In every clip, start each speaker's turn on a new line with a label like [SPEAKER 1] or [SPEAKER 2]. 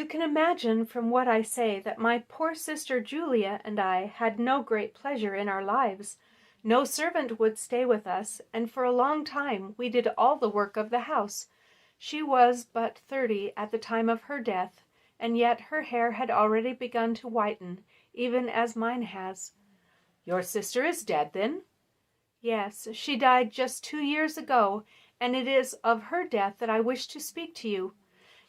[SPEAKER 1] can imagine from what I say that my poor sister Julia and I had no great pleasure in our lives. No servant would stay with us, and for a long time we did all the work of the house. She was but 30 at the time of her death, and yet her hair had already begun to whiten, even as mine has.
[SPEAKER 2] Your sister is dead, then?
[SPEAKER 1] Yes, she died just 2 years ago, and it is of her death that I wish to speak to you.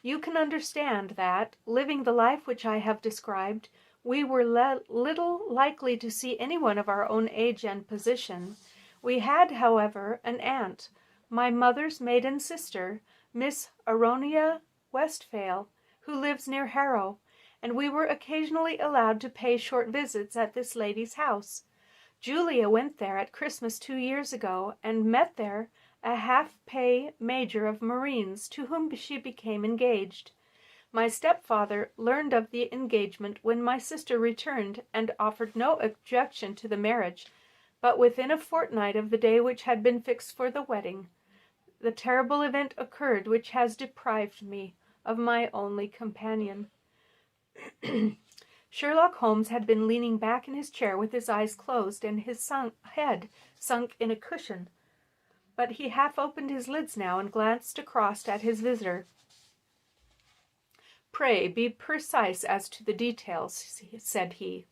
[SPEAKER 1] You can understand that, living the life which I have described, we were little likely to see anyone of our own age and position. We had, however, an aunt, my mother's maiden sister, Miss Aronia Westphale, who lives near Harrow, and we were occasionally allowed to pay short visits at this lady's house. Julia went there at Christmas 2 years ago, and met there a half-pay major of Marines, to whom she became engaged. My stepfather learned of the engagement when my sister returned, and offered no objection to the marriage, but within a fortnight of the day which had been fixed for the wedding, the terrible event occurred which has deprived me of my only companion. Sherlock Holmes had been leaning back in his chair with his eyes closed and his head sunk in a cushion, but he half opened his lids now and glanced across at his visitor. "Pray be precise as to the details," said he.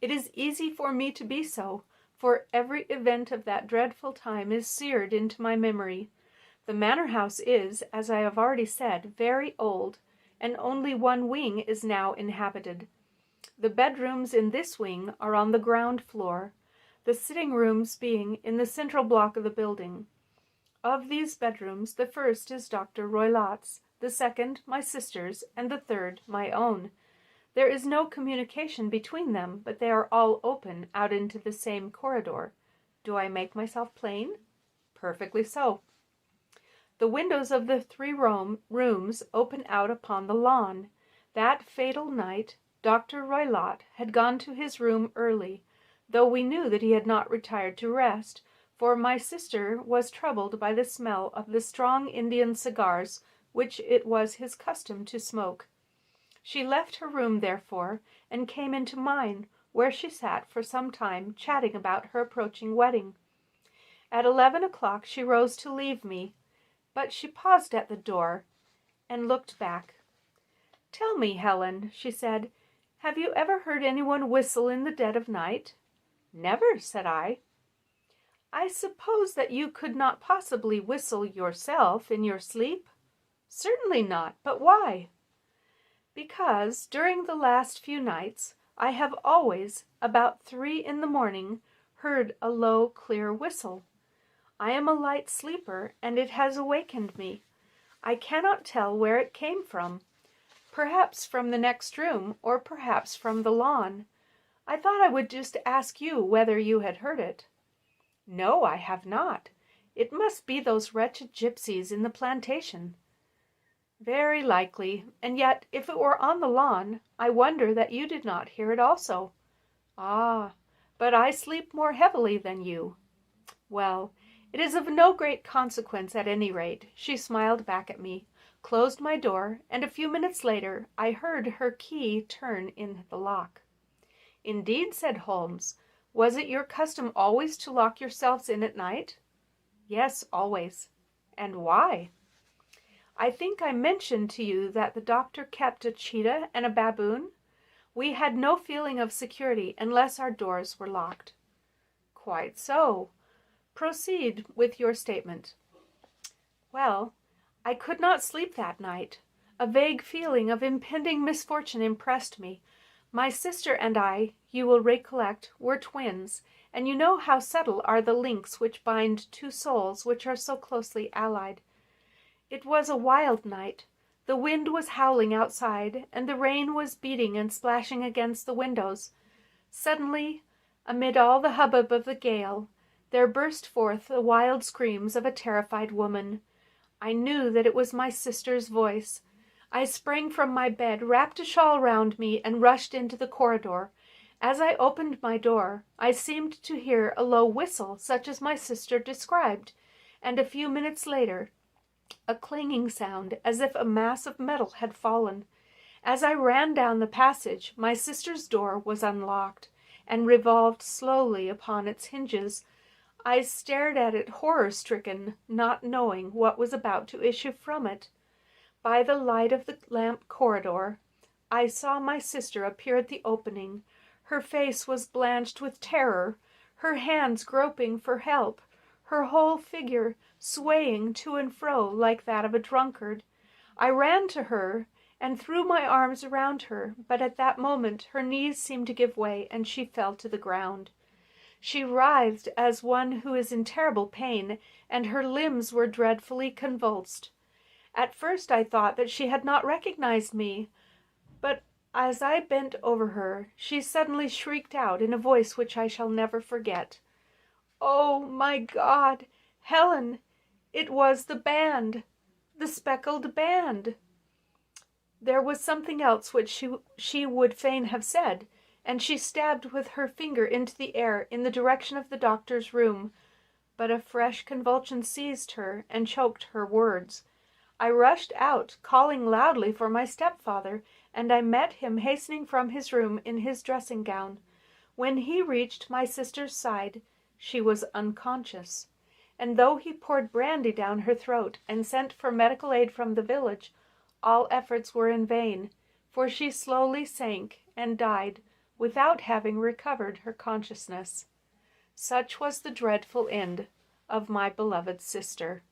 [SPEAKER 1] "It is easy for me to be so, for every event of that dreadful time is seared into my memory. The manor house is, as I have already said, very old, and only one wing is now inhabited. The bedrooms in this wing are on the ground floor, the sitting rooms being in the central block of the building. Of these bedrooms, the first is Dr. Roylott's, the second my sister's, and the third my own. There is no communication between them, but they are all open out into the same corridor. Do I make myself plain?" "Perfectly so." The windows of the 3 rooms open out upon the lawn. That fatal night, Dr. Roylott had gone to his room early, though we knew that he had not retired to rest, for my sister was troubled by the smell of the strong Indian cigars which it was his custom to smoke. She left her room, therefore, and came into mine, where she sat for some time chatting about her approaching wedding. At 11 o'clock she rose to leave me, but she paused at the door and looked back. "Tell me, Helen," she said, "have you ever heard anyone whistle in the dead of night?" "Never," said I. "I suppose that you could not possibly whistle yourself in your sleep?" "Certainly not. But why?" "Because during the last few nights I have always, about 3 in the morning, heard a low, clear whistle. I am a light sleeper, and it has awakened me. I cannot tell where it came from. Perhaps from the next room, or perhaps from the lawn. I thought I would just ask you whether you had heard it." "No, I have not. It must be those wretched gypsies in the plantation." "Very likely, and yet if it were on the lawn, I wonder that you did not hear it also." "Ah, but I sleep more heavily than you." "Well, it is of no great consequence at any rate." She smiled back at me, closed my door, and a few minutes later I heard her key turn in the lock. "Indeed," said Holmes. "Was it your custom always to lock yourselves in at night?" "Yes, always." "And why?" "I think I mentioned to you that the doctor kept a cheetah and a baboon. We had no feeling of security unless our doors were locked." "Quite so. Proceed with your statement." "Well, I could not sleep that night. A vague feeling of impending misfortune impressed me. My sister and I, you will recollect, were twins, and you know how subtle are the links which bind 2 souls which are so closely allied. It was a wild night. The wind was howling outside, and the rain was beating and splashing against the windows. Suddenly, amid all the hubbub of the gale, there burst forth the wild screams of a terrified woman. I knew that it was my sister's voice. I sprang from my bed, wrapped a shawl round me, and rushed into the corridor. As I opened my door, I seemed to hear a low whistle, such as my sister described, and a few minutes later, a clanging sound, as if a mass of metal had fallen. As I ran down the passage, my sister's door was unlocked and revolved slowly upon its hinges. I stared at it horror-stricken, not knowing what was about to issue from it. By the light of the lamp corridor, I saw my sister appear at the opening. Her face was blanched with terror, her hands groping for help, her whole figure swaying to and fro like that of a drunkard. I ran to her and threw my arms around her, but at that moment her knees seemed to give way and she fell to the ground. She writhed as one who is in terrible pain, and her limbs were dreadfully convulsed. At first I thought that she had not recognized me, but as I bent over her, she suddenly shrieked out in a voice which I shall never forget, "Oh, my God, Helen, it was the band, the speckled band!" There was something else which she would fain have said, and she stabbed with her finger into the air in the direction of the doctor's room, but a fresh convulsion seized her and choked her words. I rushed out, calling loudly for my stepfather, and I met him hastening from his room in his dressing gown. When he reached my sister's side, she was unconscious, and though he poured brandy down her throat and sent for medical aid from the village, all efforts were in vain, for she slowly sank and died without having recovered her consciousness. Such was the dreadful end of my beloved sister.